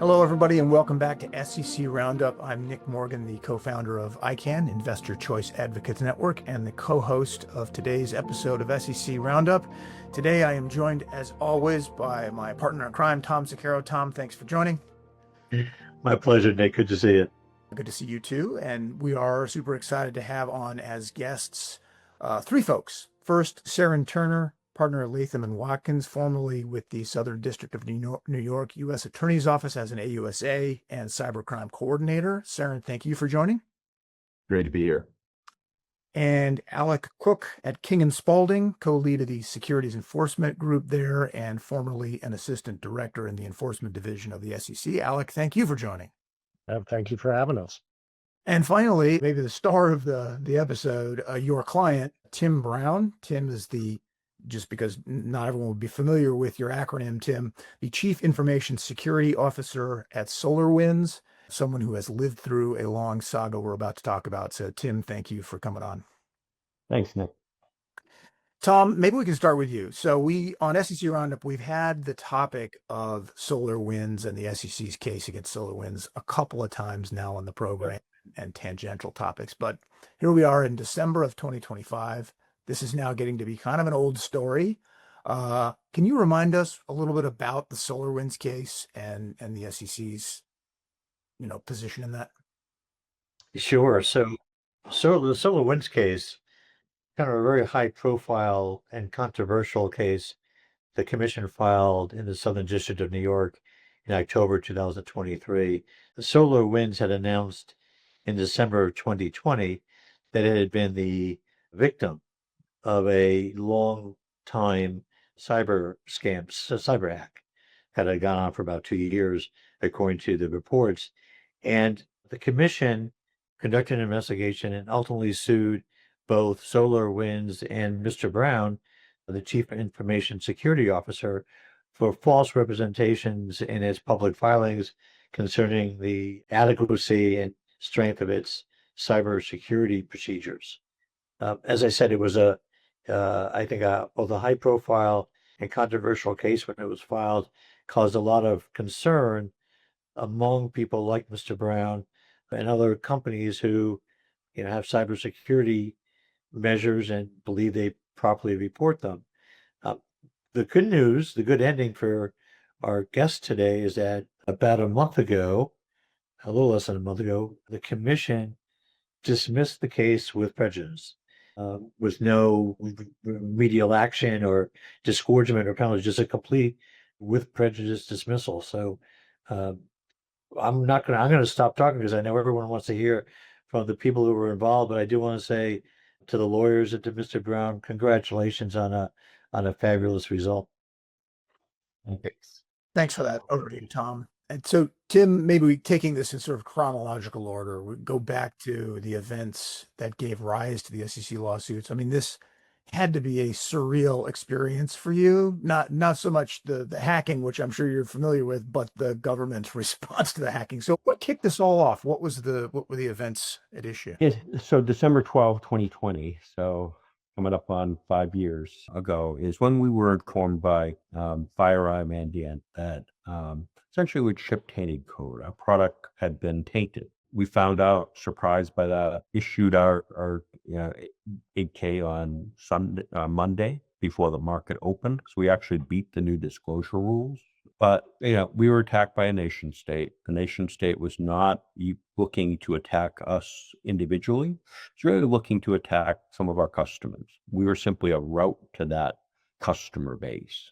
Hello, everybody, and welcome back to SEC Roundup. I'm Nick Morgan, the co-founder of ICANN, Investor Choice Advocates Network, and the co-host of today's episode of SEC Roundup. Today, I am joined, as always, by my partner in crime, Tom Zaccaro. Tom, thanks for joining. My pleasure, Nick. Good to see you. Good to see you, too. And we are super excited to have on as guests three folks. First, Serrin Turner, partner at Latham & Watkins, formerly with the Southern District of New York U.S. Attorney's Office as an AUSA and cybercrime coordinator. Serrin, thank you for joining. Great to be here. And Alec Koch at King & Spalding, co-lead of the Securities Enforcement Group there and formerly an assistant director in the Enforcement Division of the SEC. Alec, thank you for joining. Thank you for having us. And finally, maybe the star of the episode, your client, Tim Brown. Tim is just because not everyone would be familiar with your acronym, Tim, the Chief Information Security Officer at SolarWinds, someone who has lived through a long saga we're about to talk about. So, Tim, thank you for coming on. Thanks, Nick. Tom, maybe we can start with you. So on SEC Roundup, we've had the topic of SolarWinds and the SEC's case against SolarWinds a couple of times now on the program and tangential topics. But here we are in December of 2025. This is now getting to be kind of an old story. Can you remind us a little bit about the SolarWinds case and the SEC's, position in that? Sure. So the SolarWinds case, kind of a very high profile and controversial case the commission filed in the Southern District of New York in October 2023. The SolarWinds had announced in December of 2020 that it had been the victim of a long time cyber scam, cyber hack, had gone on for about 2 years, according to the reports. And the commission conducted an investigation and ultimately sued both SolarWinds and Mr. Brown, the Chief Information Security Officer, for false representations in its public filings concerning the adequacy and strength of its cybersecurity procedures. As I said, it was I think both a high profile and controversial case when it was filed, caused a lot of concern among people like Mr. Brown and other companies who have cybersecurity measures and believe they properly report them. The good news, the good ending for our guest today is that about a month ago, a little less than a month ago, the commission dismissed the case with prejudice, with no remedial action or disgorgement or penalty, just a complete with prejudice dismissal. So I'm going to stop talking because I know everyone wants to hear from the people who were involved, but I do want to say to the lawyers and to Mr. Brown, congratulations on a fabulous result. Thanks for that overview, Tom. And so, Tim, maybe taking this in sort of chronological order, we go back to the events that gave rise to the SEC lawsuits. I mean, this had to be a surreal experience for you, not so much the hacking, which I'm sure you're familiar with, but the government's response to the hacking. So what kicked this all off? What were the events at issue? So December 12, 2020, so coming up on 5 years ago, is when we were informed by FireEye Mandiant that essentially we'd shipped tainted code. Our product had been tainted. We found out, surprised by that, issued our 8K on Monday before the market opened. So we actually beat the new disclosure rules. But we were attacked by a nation state. The nation state was not looking to attack us individually. It's really looking to attack some of our customers. We were simply a route to that customer base.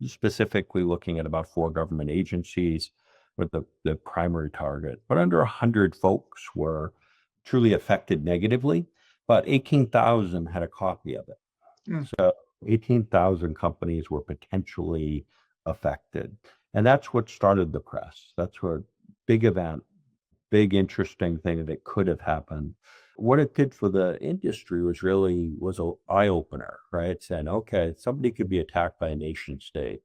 Specifically looking at about 4 government agencies with the primary target, but under 100 folks were truly affected negatively, but 18,000 had a copy of it. So 18,000 companies were potentially affected. And that's what started the press. That's what big event, big interesting thing that could have happened. What it did for the industry was an eye-opener, right? Saying, okay, somebody could be attacked by a nation state,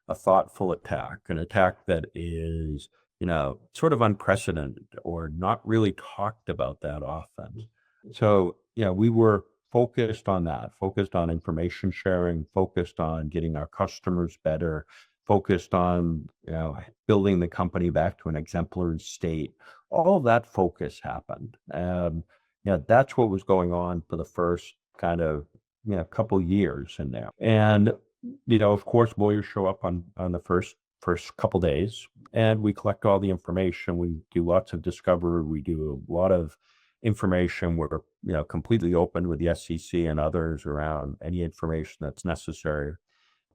a thoughtful attack, an attack that is, sort of unprecedented or not really talked about that often. So, we were focused on that, focused on information sharing, focused on getting our customers better, focused on, building the company back to an exemplary state. All of that focus happened. That's what was going on for the first kind of, couple years in there. And, of course, lawyers show up on the first couple days, and we collect all the information. We do lots of discovery. We do a lot of information. We're, completely open with the SEC and others around any information that's necessary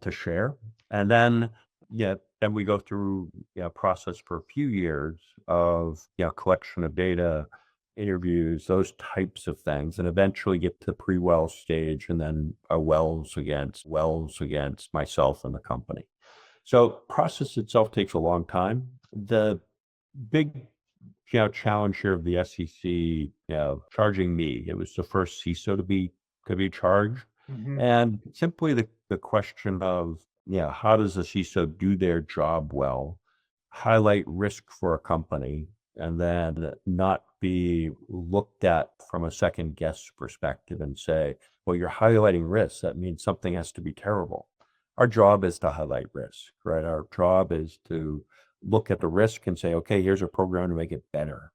to share. And then, then we go through a process for a few years of, collection of data, interviews, those types of things, and eventually get to the pre-well stage, and then a wells against myself and the company. So process itself takes a long time. The big challenge here of the SEC charging me, it was the first CISO to be charged. And simply the question of, how does a CISO do their job well, highlight risk for a company, and then not be looked at from a second guess perspective and say, well, you're highlighting risk. That means something has to be terrible. Our job is to highlight risk, right? Our job is to look at the risk and say, okay, here's a program to make it better.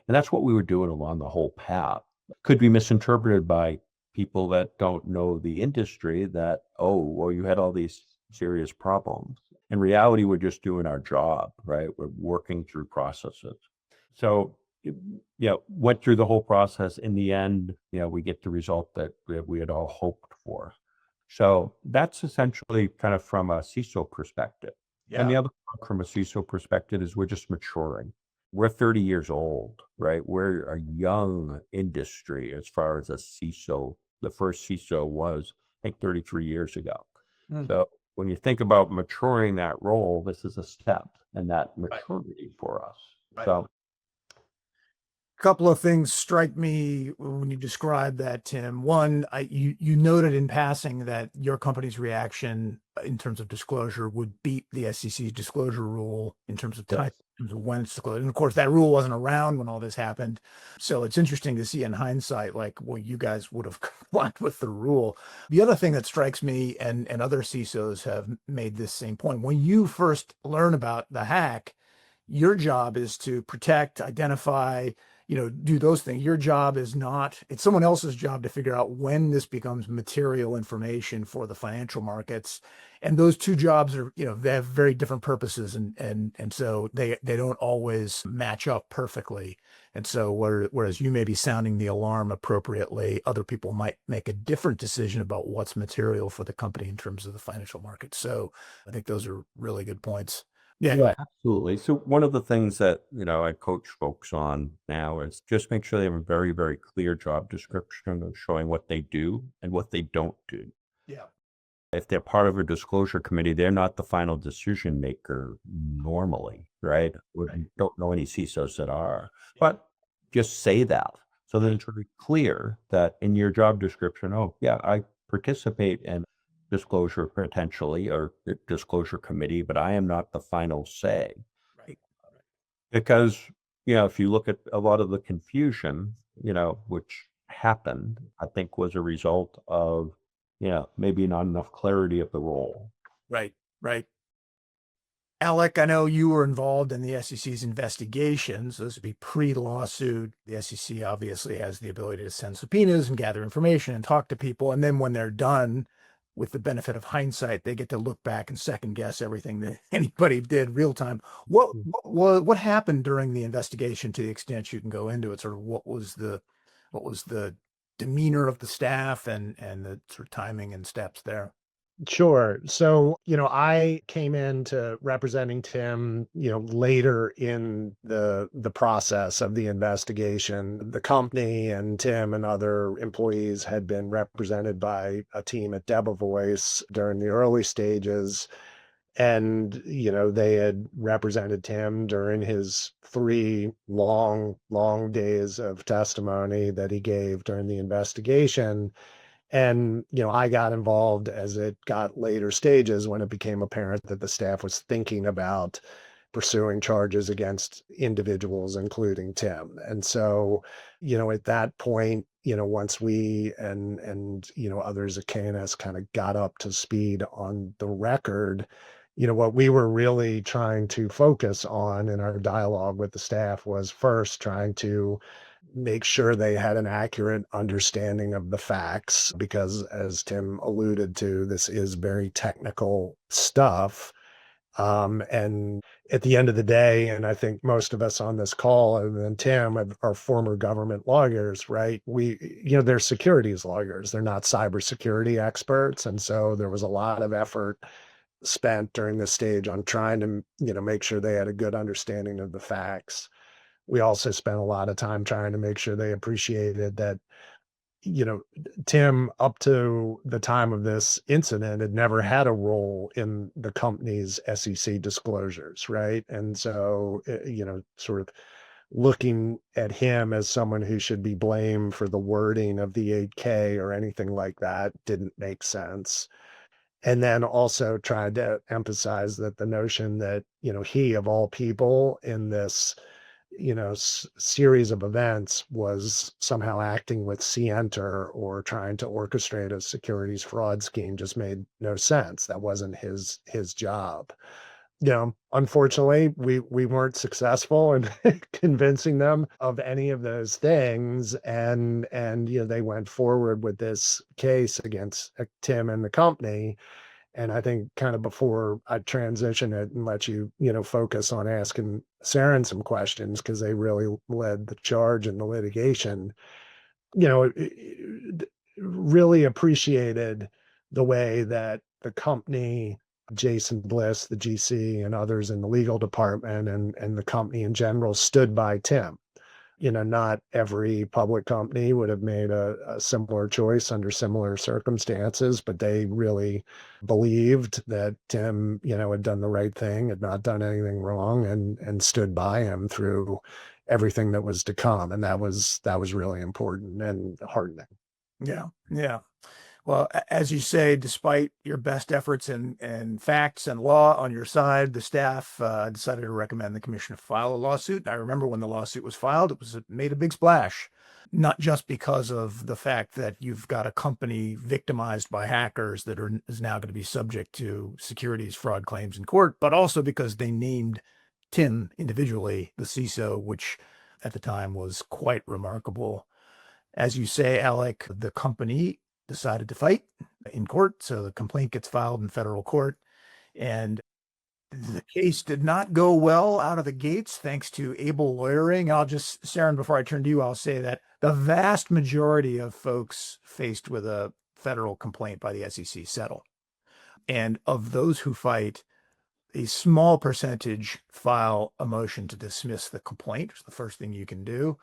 And that's what we were doing along the whole path. Could be misinterpreted by people that don't know the industry that, oh, well, you had all these serious problems. In reality, we're just doing our job, right? We're working through processes. So, went through the whole process. In the end, we get the result that we had all hoped for. So that's essentially kind of from a CISO perspective. Yeah. And the other part from a CISO perspective is we're just maturing. We're 30 years old, right? We're a young industry as far as a CISO. The first CISO was, I think, 33 years ago. So when you think about maturing that role, this is a step in that maturity for us. So couple of things strike me when you describe that, Tim. One, you noted in passing that your company's reaction in terms of disclosure would beat the SEC's disclosure rule in terms of time, in terms of when it's disclosed. And of course, that rule wasn't around when all this happened. So it's interesting to see in hindsight, like, well, you guys would have complied with the rule. The other thing that strikes me, and other CISOs have made this same point, when you first learn about the hack, your job is to protect, identify, do those things. Your job is not, it's someone else's job to figure out when this becomes material information for the financial markets. And those two jobs are, they have very different purposes. And so they don't always match up perfectly. And so whereas you may be sounding the alarm appropriately, other people might make a different decision about what's material for the company in terms of the financial market. So I think those are really good points. Yeah. Absolutely. So one of the things that, I coach folks on now is just make sure they have a very, very clear job description of showing what they do and what they don't do. Yeah. If they're part of a disclosure committee, they're not the final decision maker normally, right? We don't know any CISOs that are, but just say that so that it's very clear that in your job description, oh yeah, I participate in disclosure potentially or disclosure committee, but I am not the final say. Right. Because, if you look at a lot of the confusion, which happened, I think was a result of, maybe not enough clarity of the role. Right. Alec, I know you were involved in the SEC's investigations. This would be pre-lawsuit. The SEC obviously has the ability to send subpoenas and gather information and talk to people. And then when they're done, with the benefit of hindsight, they get to look back and second guess everything that anybody did real time. What happened during the investigation, to the extent you can go into it? Sort of what was the demeanor of the staff and the sort of timing and steps there? Sure. So, I came into representing Tim, later in the process of the investigation. The company and Tim and other employees had been represented by a team at Debevoise during the early stages. And, they had represented Tim during his 3 long days of testimony that he gave during the investigation. And, I got involved as it got later stages when it became apparent that the staff was thinking about pursuing charges against individuals, including Tim. And so, at that point, once we and others at KNS kind of got up to speed on the record, what we were really trying to focus on in our dialogue with the staff was first trying to make sure they had an accurate understanding of the facts, because as Tim alluded to, this is very technical stuff. And at the end of the day, and I think most of us on this call, and then Tim, are former government lawyers, right? They're securities lawyers. They're not cybersecurity experts. And so there was a lot of effort spent during this stage on trying to, make sure they had a good understanding of the facts. We also spent a lot of time trying to make sure they appreciated that, Tim, up to the time of this incident, had never had a role in the company's SEC disclosures, right? And so, sort of looking at him as someone who should be blamed for the wording of the 8K or anything like that didn't make sense. And then also tried to emphasize that the notion that, he, of all people in this, series of events, was somehow acting with C-enter or trying to orchestrate a securities fraud scheme just made no sense. That wasn't his job. Unfortunately, we weren't successful in convincing them of any of those things, and they went forward with this case against Tim and the company. And I think, kind of before I transition it and let you, focus on asking Serrin some questions, because they really led the charge in the litigation, really appreciated the way that the company, Jason Bliss, the GC, and others in the legal department, and the company in general stood by Tim. Not every public company would have made a similar choice under similar circumstances, but they really believed that Tim, had done the right thing, had not done anything wrong, and stood by him through everything that was to come. And that was really important and heartening. Yeah. Yeah. Well, as you say, despite your best efforts and facts and law on your side, the staff decided to recommend the commissioner file a lawsuit. And I remember when the lawsuit was filed, it made a big splash, not just because of the fact that you've got a company victimized by hackers that is now going to be subject to securities fraud claims in court, but also because they named Tim individually the CISO, which at the time was quite remarkable. As you say, Alec, the company decided to fight in court, so the complaint gets filed in federal court, and the case did not go well out of the gates, thanks to able lawyering. Serrin, before I turn to you, I'll say that the vast majority of folks faced with a federal complaint by the SEC settle. And of those who fight, a small percentage file a motion to dismiss the complaint, which is the first thing you can do.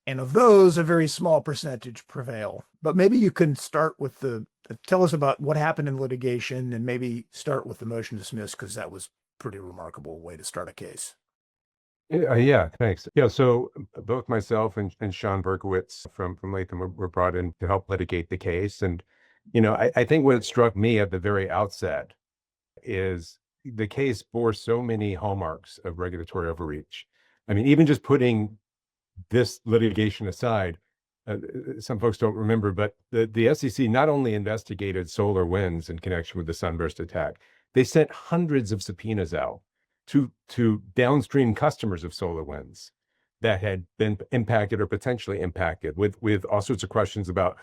And of those, a very small percentage prevail. But maybe you can start with tell us about what happened in litigation, and maybe start with the motion to dismiss, because that was a pretty remarkable way to start a case. Yeah, thanks. Yeah, so both myself and Sean Berkowitz from Latham were brought in to help litigate the case. And, I think what struck me at the very outset is the case bore so many hallmarks of regulatory overreach. I mean, even just putting this litigation aside, some folks don't remember, but the SEC not only investigated SolarWinds in connection with the Sunburst attack, they sent hundreds of subpoenas out to downstream customers of SolarWinds that had been impacted or potentially impacted with all sorts of questions about,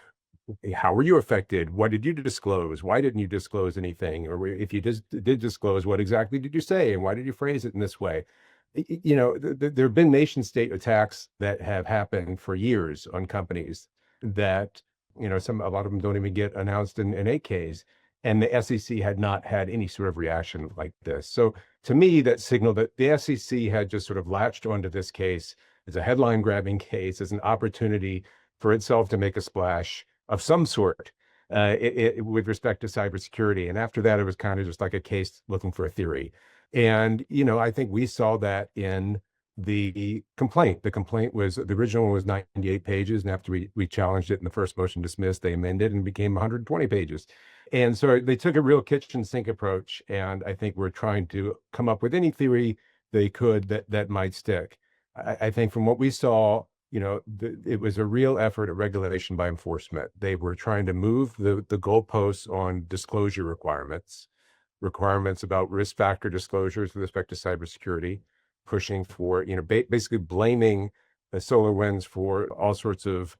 how were you affected? What did you disclose? Why didn't you disclose anything? Or if you did disclose, what exactly did you say? And why did you phrase it in this way? There have been nation state attacks that have happened for years on companies that, a lot of them don't even get announced in 8Ks. And the SEC had not had any sort of reaction like this. So to me, that signaled that the SEC had just sort of latched onto this case as a headline grabbing case, as an opportunity for itself to make a splash of some sort with respect to cybersecurity. And after that, it was kind of just like a case looking for a theory. And, I think we saw that in the complaint. The original one was 98 pages. And after we challenged it in the first motion dismissed, they amended and became 120 pages. And so they took a real kitchen sink approach. And I think we're trying to come up with any theory they could that might stick. I think from what we saw, it was a real effort at regulation by enforcement. They were trying to move the goalposts on disclosure requirements. requirements about risk factor disclosures with respect to cybersecurity, pushing for, basically blaming the SolarWinds for all sorts of,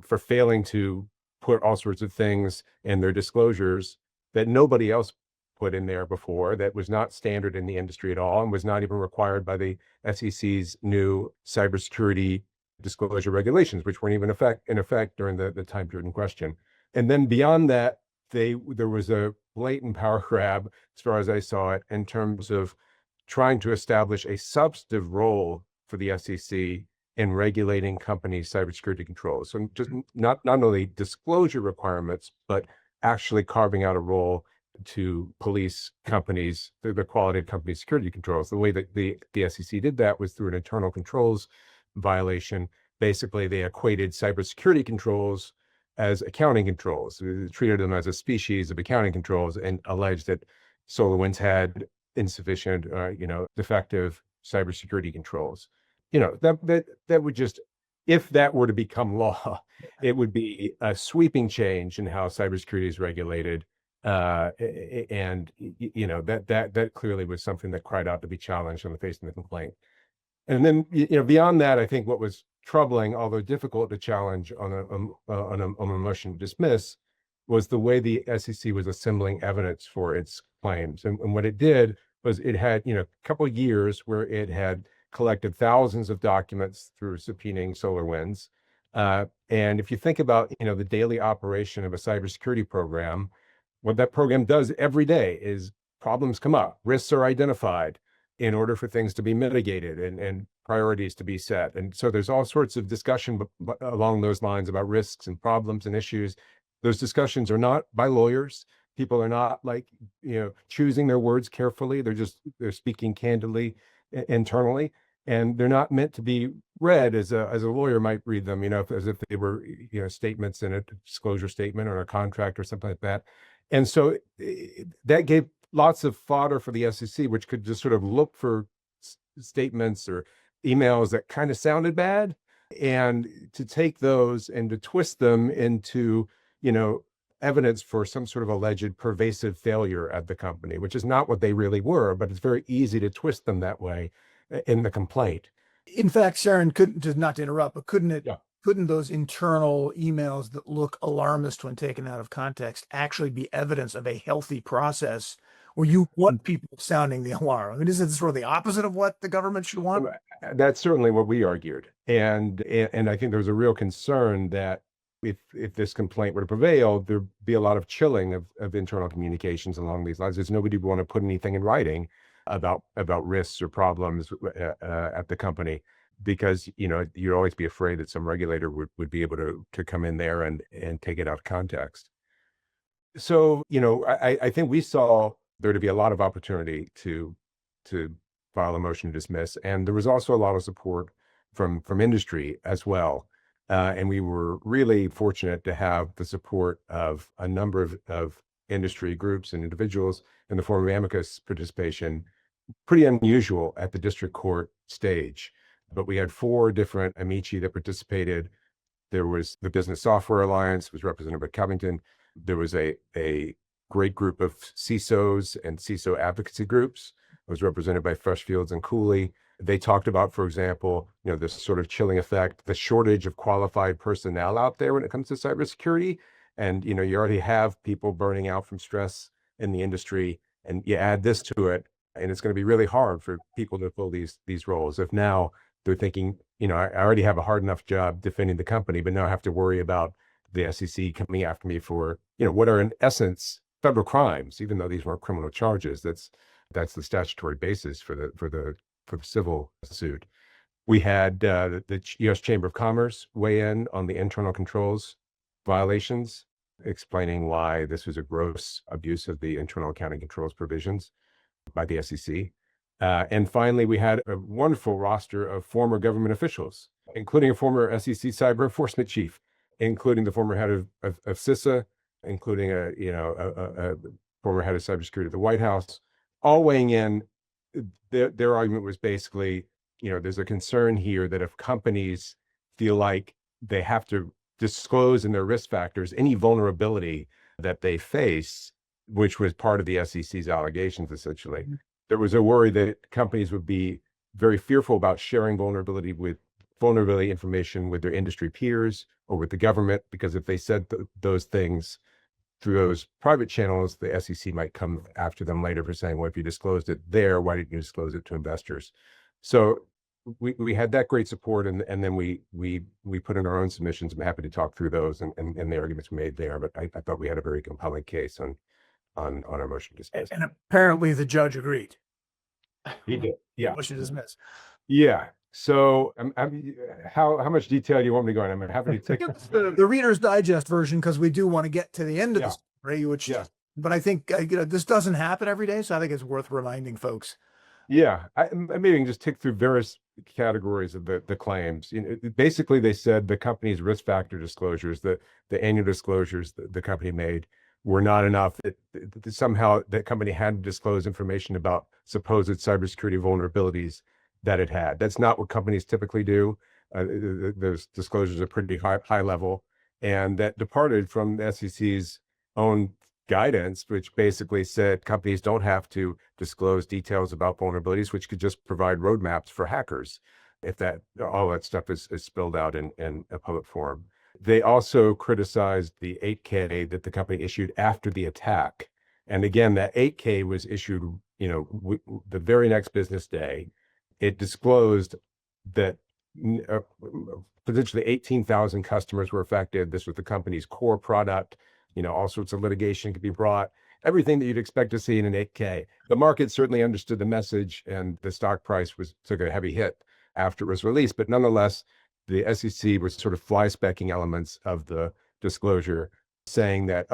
for failing to put all sorts of things in their disclosures that nobody else put in there before, that was not standard in the industry at all and was not even required by the SEC's new cybersecurity disclosure regulations, which weren't even in effect during the time period in question. And then beyond that, there was a blatant power grab, as far as I saw it, in terms of trying to establish a substantive role for the SEC in regulating companies' cybersecurity controls. So just not only disclosure requirements, but actually carving out a role to police companies, the quality of company security controls. The way that the SEC did that was through an internal controls violation. Basically, they equated cybersecurity controls as accounting controls. They treated them as a species of accounting controls and alleged that SolarWinds had insufficient, defective cybersecurity controls. That would just, if that were to become law, it would be a sweeping change in how cybersecurity is regulated. And that clearly was something that cried out to be challenged on the face of the complaint. And then, beyond that, I think what was troubling, although difficult to challenge on a motion to dismiss, was the way the SEC was assembling evidence for its claims. And what it did was it had, a couple of years where it had collected thousands of documents through subpoenaing SolarWinds. And if you think about, the daily operation of a cybersecurity program, what that program does every day is problems come up, risks are identified in order for things to be mitigated and priorities to be set. And so there's all sorts of discussion along those lines about risks and problems and issues. Those discussions are not by lawyers. People are not choosing their words carefully. They're speaking candidly internally, and they're not meant to be read as a lawyer might read them, as if they were, statements in a disclosure statement or a contract or something like that. And so that gave lots of fodder for the SEC, which could just sort of look for statements or emails that kind of sounded bad, and to take those and to twist them into, evidence for some sort of alleged pervasive failure at the company, which is not what they really were, but it's very easy to twist them that way in the complaint. In fact, Serrin, not to interrupt, but Yeah. couldn't those internal emails that look alarmist when taken out of context actually be evidence of a healthy process where you want people sounding the alarm? I mean, isn't this sort of the opposite of what the government should want? That's certainly what we argued. And I think there was a real concern that if this complaint were to prevail, there'd be a lot of chilling of internal communications along these lines. There's nobody would want to put anything in writing about risks or problems at the company, because you'd always be afraid that some regulator would be able to come in there and take it out of context. So I think we saw there to be a lot of opportunity to file a motion to dismiss, and there was also a lot of support from industry as well. And we were really fortunate to have the support of a number of industry groups and individuals in the form of amicus participation, pretty unusual at the district court stage. But we had 4 different amici that participated. There was the Business Software Alliance, was represented by Covington. There was a great group of CISOs and CISO advocacy groups. It was represented by Freshfields and Cooley. They talked about, for example, this sort of chilling effect, the shortage of qualified personnel out there when it comes to cybersecurity. And, you already have people burning out from stress in the industry, and you add this to it, and it's going to be really hard for people to fill these roles. If now they're thinking, I already have a hard enough job defending the company, but now I have to worry about the SEC coming after me for, what are in essence federal crimes, even though these weren't criminal charges. That's the statutory basis for the civil suit. We had the U.S. Chamber of Commerce weigh in on the internal controls violations, explaining why this was a gross abuse of the internal accounting controls provisions by the SEC. And finally, we had a wonderful roster of former government officials, including a former SEC cyber enforcement chief, including the former head of CISA, including a former head of cybersecurity at the White House, all weighing in. Their argument was basically, there's a concern here that if companies feel like they have to disclose in their risk factors any vulnerability that they face, which was part of the SEC's allegations, essentially. There was a worry that companies would be very fearful about sharing vulnerability information with their industry peers or with the government, because if they said those things through those private channels, the SEC might come after them later for saying, well, if you disclosed it there, why didn't you disclose it to investors? So we had that great support, and then we put in our own submissions. I'm happy to talk through those and the arguments we made there, but I thought we had a very compelling case on our motion to dismiss. And apparently the judge agreed. He did. Yeah. Motion to dismiss. Yeah. So how much detail do you want me to go in? I'm happy to take Give us the Reader's Digest version, because we do want to get to the end of Yeah. the story, which, Yeah. but I think this doesn't happen every day, so I think it's worth reminding folks. Yeah, maybe we can just tick through various categories of the claims. Basically, they said the company's risk factor disclosures, the annual disclosures that the company made, were not enough. That somehow the company had to disclose information about supposed cybersecurity vulnerabilities that it had. That's not what companies typically do. Those disclosures are pretty high level, and that departed from the SEC's own guidance, which basically said companies don't have to disclose details about vulnerabilities, which could just provide roadmaps for hackers if all that stuff is spilled out in a public forum. They also criticized the 8K that the company issued after the attack. And again, that 8K was issued, the very next business day. It disclosed that potentially 18,000 customers were affected. This was the company's core product. All sorts of litigation could be brought, everything that you'd expect to see in an 8K. The market certainly understood the message, and the stock price took a heavy hit after it was released. But nonetheless, the SEC was sort of fly-specking elements of the disclosure, saying that,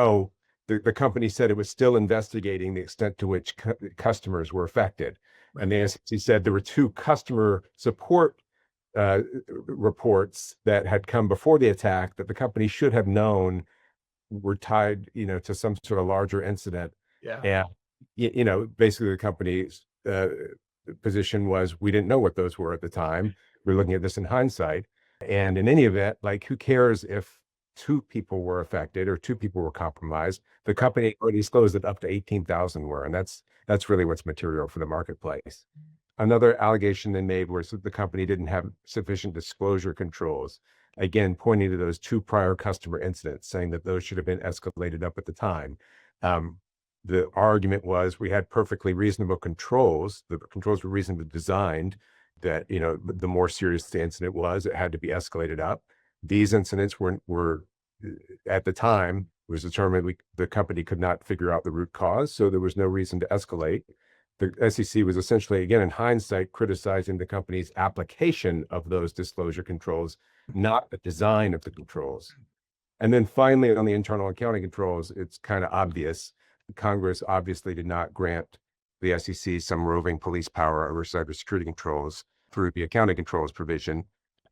the company said it was still investigating the extent to which customers were affected. Right. And the SEC said there were 2 customer support reports that had come before the attack that the company should have known were tied, to some sort of larger incident. Yeah. And, basically the company's position was, we didn't know what those were at the time. We're looking at this in hindsight. And in any event, who cares if 2 people were affected or 2 people were compromised? The company already disclosed that up to 18,000 were, and that's really what's material for the marketplace. Another allegation they made was that the company didn't have sufficient disclosure controls. Again, pointing to those 2 prior customer incidents, saying that those should have been escalated up at the time. The argument was we had perfectly reasonable controls. The controls were reasonably designed, that, the more serious the incident was, it had to be escalated up. These incidents were at the time, it was determined the company could not figure out the root cause, so there was no reason to escalate. The SEC was essentially, again, in hindsight, criticizing the company's application of those disclosure controls, not the design of the controls. And then finally, on the internal accounting controls, it's kind of obvious. Congress obviously did not grant the SEC some roving police power over cybersecurity controls through the accounting controls provision.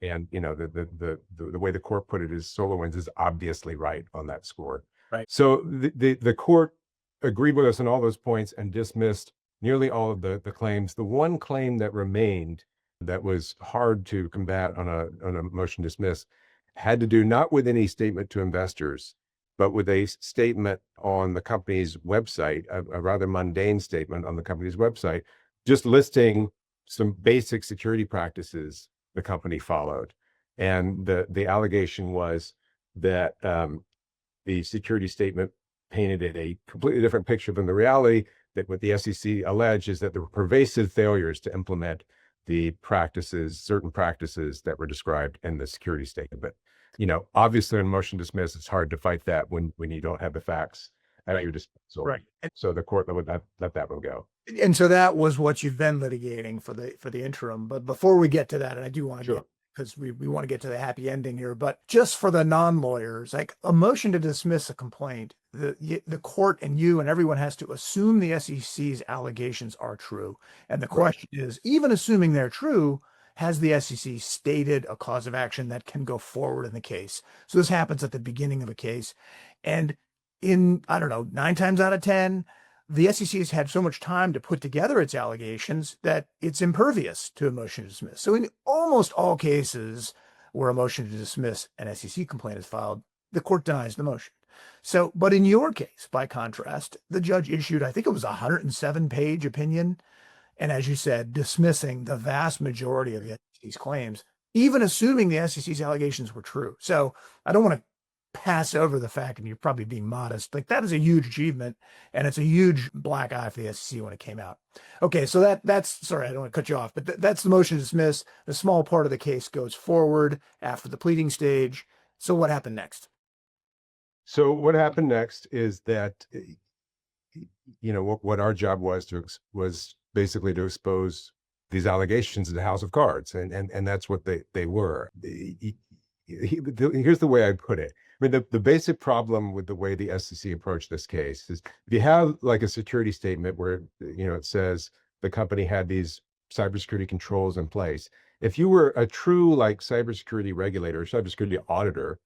And, the way the court put it is SolarWinds is obviously right on that score. Right. So the court agreed with us on all those points and dismissed nearly all of the claims. The one claim that remained that was hard to combat on a motion to dismiss had to do not with any statement to investors, but with a statement on the company's website, a rather mundane statement on the company's website, just listing some basic security practices the company followed. And the allegation was that the security statement painted a completely different picture than the reality. That what the SEC alleged is that there were pervasive failures to implement the certain practices that were described in the security statement. But, obviously in motion to dismiss, it's hard to fight that when you don't have the facts at your disposal. Right. So the court would let that one go. And so that was what you've been litigating for the interim. But before we get to that, and I do want to get, because we want to get to the happy ending here, but just for the non-lawyers, a motion to dismiss a complaint, the court and you and everyone has to assume the SEC's allegations are true. And the question is, even assuming they're true, has the SEC stated a cause of action that can go forward in the case? So this happens at the beginning of a case. And in, 9 times out of 10, the SEC has had so much time to put together its allegations that it's impervious to a motion to dismiss. So in almost all cases where a motion to dismiss an SEC complaint is filed, the court denies the motion. So, but in your case, by contrast, the judge issued, I think it was a 107-page opinion. And as you said, dismissing the vast majority of the SEC's claims, even assuming the SEC's allegations were true. So I don't want to pass over the fact, and you're probably being modest, like that is a huge achievement, and it's a huge black eye for the SEC when it came out. Okay, so that's sorry, I don't want to cut you off, but that's the motion to dismiss. The small part of the case goes forward after the pleading stage. So what happened next? So what happened next is that, what our job was basically to expose these allegations to the House of Cards, and that's what they were. Here's the way I put it. I mean, the basic problem with the way the SEC approached this case is if you have like a security statement where, it says the company had these cybersecurity controls in place. If you were a true like cybersecurity regulator, cybersecurity auditor,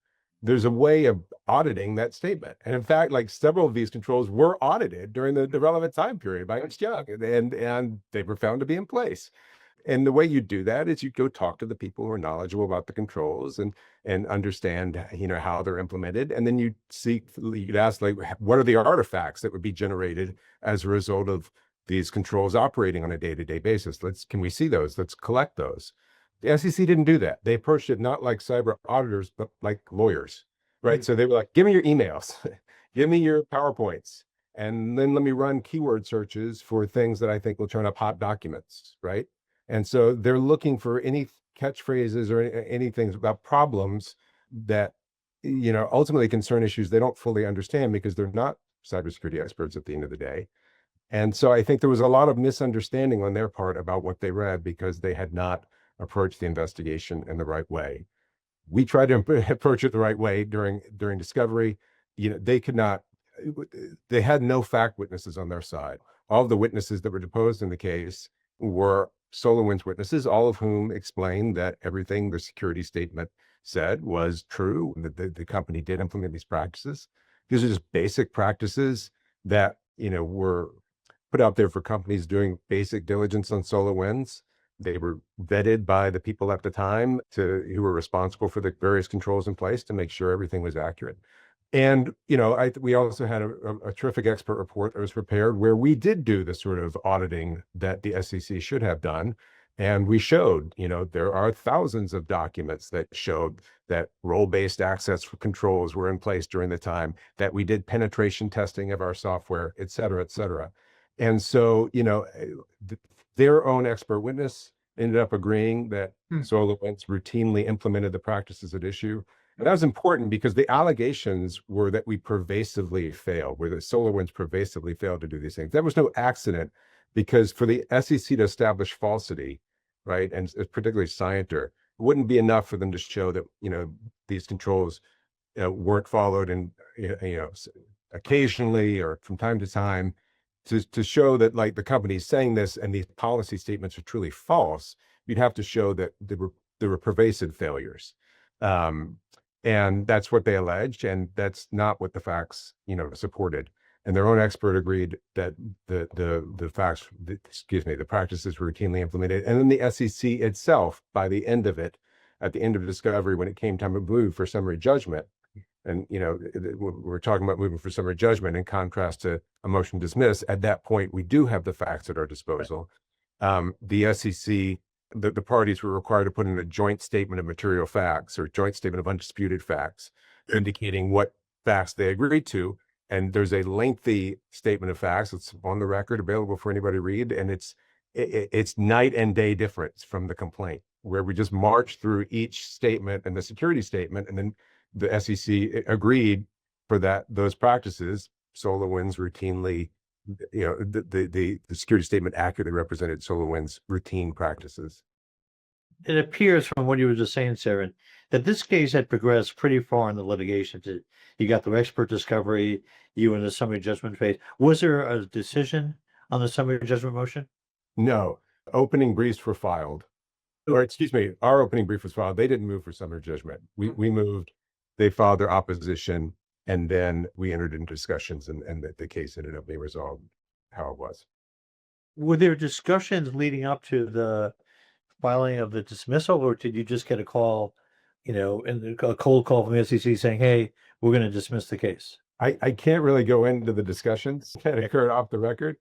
there's a way of auditing that statement. And in fact, like several of these controls were audited during the relevant time period by Ernst Young, and they were found to be in place. And the way you do that is you go talk to the people who are knowledgeable about the controls and understand, how they're implemented. And then you'd ask, like, what are the artifacts that would be generated as a result of these controls operating on a day-to-day basis? Can we see those? Let's collect those. The SEC didn't do that. They approached it not like cyber auditors, but like lawyers, right? So they were like, give me your emails, give me your PowerPoints, and then let me run keyword searches for things that I think will turn up hot documents, right? And so they're looking for any catchphrases or anything about problems that, ultimately concern issues they don't fully understand because they're not cybersecurity experts at the end of the day. And so I think there was a lot of misunderstanding on their part about what they read because they had not approached the investigation in the right way. We tried to approach it the right way during discovery. They could not, they had no fact witnesses on their side. All of the witnesses that were deposed in the case were SolarWinds witnesses, all of whom explained that everything the security statement said was true, that the company did implement these practices. These are just basic practices that, were put out there for companies doing basic diligence on SolarWinds. They were vetted by the people at the time who were responsible for the various controls in place to make sure everything was accurate. And, we also had a terrific expert report that was prepared where we did do the sort of auditing that the SEC should have done. And we showed, there are thousands of documents that showed that role-based access controls were in place during the time that we did penetration testing of our software, et cetera, et cetera. And so, their own expert witness ended up agreeing that SolarWinds routinely implemented the practices at issue. And that was important because the allegations were that we pervasively failed, where the SolarWinds pervasively failed to do these things. That was no accident because for the SEC to establish falsity, right, and particularly scienter, it wouldn't be enough for them to show that, these controls weren't followed and, occasionally or from time to time. To show that like the company's saying this and these policy statements are truly false, you'd have to show that there were pervasive failures. And that's what they alleged, and that's not what the facts, supported. And their own expert agreed that the practices were routinely implemented. And then the SEC itself, by the end of it, at the end of discovery, when it came time to move for summary judgment, and, we're talking about moving for summary judgment in contrast to a motion to dismiss. At that point, we do have the facts at our disposal. The SEC, the parties were required to put in a joint statement of material facts or joint statement of undisputed facts, indicating what facts they agreed to. And there's a lengthy statement of facts. It's on the record, available for anybody to read. And it's night and day difference from the complaint, where we just march through each statement and the security statement, and then the SEC agreed for those practices. SolarWinds routinely, the security statement accurately represented SolarWinds routine practices. It appears from what you were just saying, Serrin, that this case had progressed pretty far in the litigation. You got the expert discovery, you in the summary judgment phase. Was there a decision on the summary judgment motion? No, opening briefs were filed. Or excuse me, our opening brief was filed. They didn't move for summary judgment. We moved. They filed their opposition, and then we entered into discussions, and the case ended up being resolved how it was. Were there discussions leading up to the filing of the dismissal, or did you just get a call, and a cold call from the SEC saying, hey, we're going to dismiss the case. I can't really go into the discussions that occurred off the record,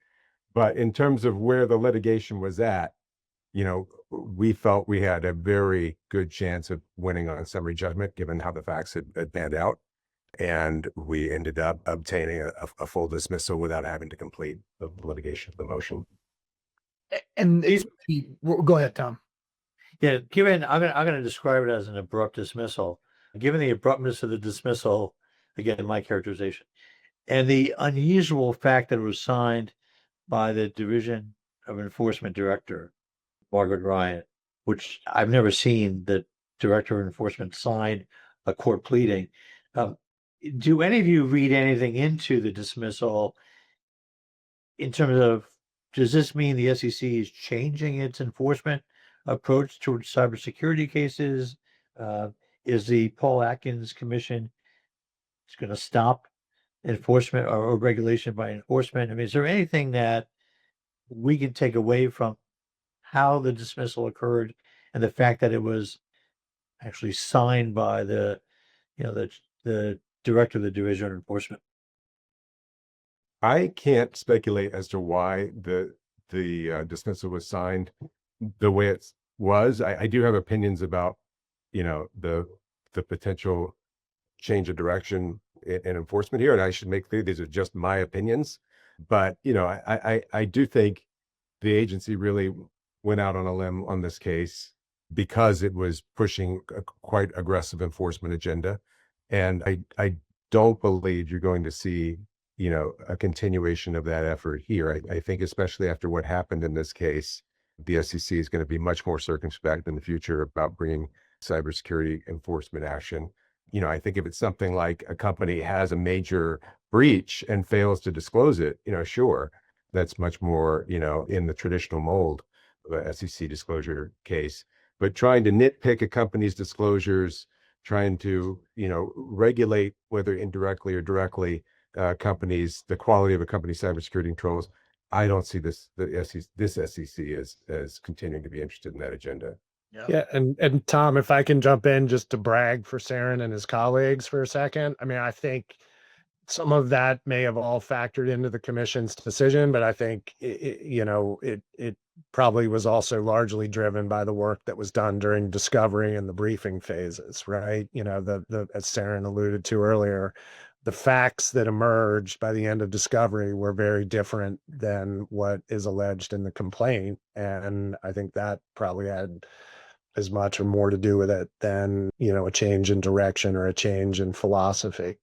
but in terms of where the litigation was at, we felt we had a very good chance of winning on summary judgment, given how the facts had panned out. And we ended up obtaining a full dismissal without having to complete the litigation of the motion. And go ahead, Tom. Yeah, I'm going to describe it as an abrupt dismissal. Given the abruptness of the dismissal, again, my characterization, and the unusual fact that it was signed by the Division of Enforcement Director, Margaret Ryan, which I've never seen the Director of Enforcement sign a court pleading. Do any of you read anything into the dismissal in terms of, does this mean the SEC is changing its enforcement approach towards cybersecurity cases? Is the Paul Atkins Commission going to stop enforcement or regulation by enforcement? I mean, is there anything that we can take away from how the dismissal occurred and the fact that it was actually signed by the director of the Division of Enforcement? I can't speculate as to why the dismissal was signed the way it was. I do have opinions about, the potential change of direction in enforcement here. And I should make clear, these are just my opinions. But, I do think the agency really went out on a limb on this case because it was pushing a quite aggressive enforcement agenda. And I don't believe you're going to see, a continuation of that effort here. I think especially after what happened in this case, the SEC is going to be much more circumspect in the future about bringing cybersecurity enforcement action. I think if it's something like a company has a major breach and fails to disclose it, sure, that's much more, in the traditional mold of a SEC disclosure case. But trying to nitpick a company's disclosures, trying to, regulate, whether indirectly or directly, the quality of a company's cybersecurity controls, I don't see this SEC as continuing to be interested in that agenda. Yeah. And Tom, if I can jump in just to brag for Serrin and his colleagues for a second. I mean, I think some of that may have all factored into the commission's decision, but I think, it probably was also largely driven by the work that was done during discovery and the briefing phases, right? As Serrin alluded to earlier, the facts that emerged by the end of discovery were very different than what is alleged in the complaint. And I think that probably had as much or more to do with it than, a change in direction or a change in philosophy.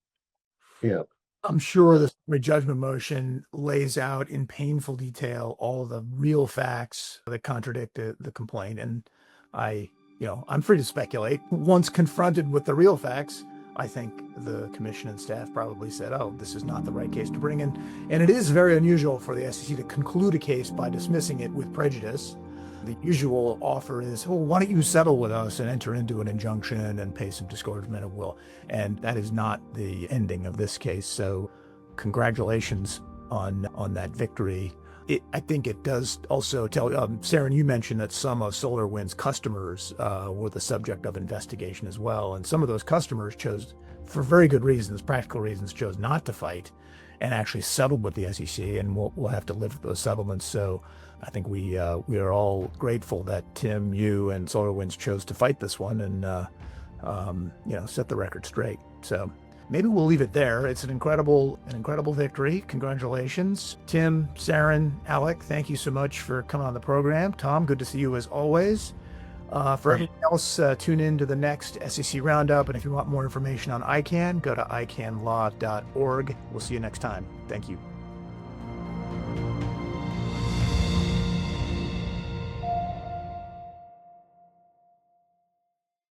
Yeah. I'm sure the summary judgment motion lays out in painful detail all the real facts that contradict the complaint. And I'm free to speculate. Once confronted with the real facts, I think the commission and staff probably said, oh, this is not the right case to bring in. And it is very unusual for the SEC to conclude a case by dismissing it with prejudice. The usual offer is, well, why don't you settle with us and enter into an injunction and pay some disgorgement of will? And that is not the ending of this case. So congratulations on that victory. I think it does also tell, Serrin, you mentioned that some of SolarWinds customers were the subject of investigation as well. And some of those customers chose, for very good reasons, practical reasons, chose not to fight and actually settled with the SEC. And we'll have to live with those settlements. So I think we are all grateful that Tim, you, and SolarWinds chose to fight this one and set the record straight. So maybe we'll leave it there. It's an incredible victory. Congratulations, Tim, Serrin, Alec. Thank you so much for coming on the program. Tom, good to see you as always. For everyone else, tune in to the next SEC Roundup. And if you want more information on ICANN, go to icanlaw.org. We'll see you next time. Thank you.